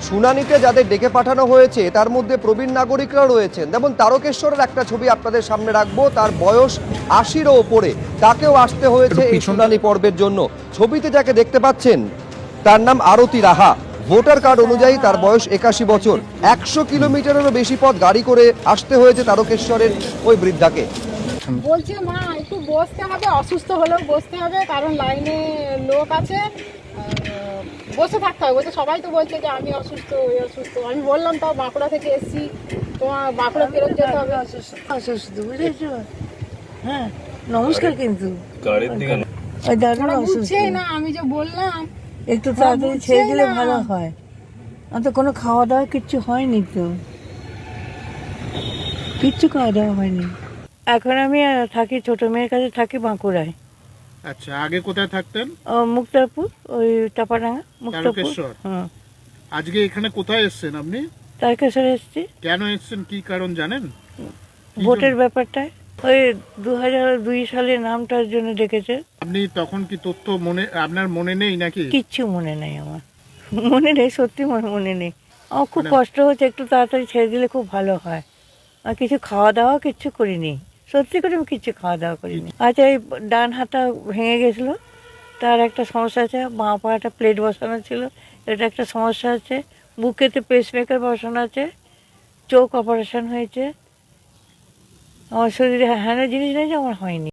শুনানিতে যাদের ডেকে পাঠানো হয়েছে তার মধ্যে প্রবীণ নাগরিকরা রয়েছেন। যেমন তারকেশ্বরের একটা ছবি আপনাদের সামনে রাখবো, তার বয়স ৮০-ও ওপরে, তাকেও আসতে হয়েছে এই শুনানি পর্বের জন্য। ছবিতে যাকে দেখতে পাচ্ছেন তার নাম আরতি রাহা। ভোটার কার্ড অনুযায়ী তার বয়স ৮১ বছর। ১০০ কিলোমিটারেরও বেশি পথ গাড়ি করে আসতে হয়েছে তারকেশ্বরের ওই বৃদ্ধাকে। বলছে মা একটু বসতে হবে, অসুস্থ হলেও বসতে হবে, কারণ লাইনে লোক আছে, বসে থাকতে হবে। বলছে সবাই তো বলছে যে আমি অসুস্থ, ওই অসুস্থ। আমি বললাম তাও বাঁকুড়া থেকে এসছি, তোমার বাঁকুড়া ফেরত যেতে হবে। অসুস্থ বুঝেছো? হ্যাঁ, নমস্কার। কিন্তু ওই দাদুর অসুস্থ, বুঝছেই না আমি যে বললাম। একটু তাড়াতাড়ি ছেড়ে দিলে ভালো হয়। তো কোনো খাওয়া দাওয়া কিচ্ছু হয়নি, তো কিচ্ছু খাওয়া দাওয়া হয়নি। এখন আমি থাকি, ছোট মেয়ের কাছে থাকি বাঁকুড়ায়। আচ্ছা, আগে কোথায় থাকতেন? মুক্তারপুর, ওই টাপাডাঙ্গা, মুক্তারপুর। তারকেশ্বর। হ্যাঁ, আজকে এখানে কোথায় এসেছেন আপনি? তারকেশ্বরে এসছি। কেন এসেছেন, কি কারণ জানেন? ভোটের ব্যাপারটায়, ওই 2002 সালে নামটার জন্য ডেকেছে। আপনি তখন কি তথ্য আপনার মনে নেই নাকি? কিচ্ছু মনে নেই আমার, মনে নেই, সত্যি মনে নেই। আমার খুব কষ্ট হচ্ছে, একটু তাড়াতাড়ি ছেড়ে দিলে খুব ভালো হয়। আর কিছু খাওয়া দাওয়া কিচ্ছু করিনি, সত্যি করে আমি কিছু খাওয়া দাওয়া করিনি। আচ্ছা, এই ডান হাতটা ভেঙে গেছিলো, তার একটা সমস্যা আছে। বাঁ পা একটা প্লেট বসানো ছিল, এটা একটা সমস্যা আছে। বুকেতে পেসমেকার বসানো আছে, চোখ অপারেশন হয়েছে। আমার শরীরে হ্যানো জিনিস নেই যে আমার হয়নি।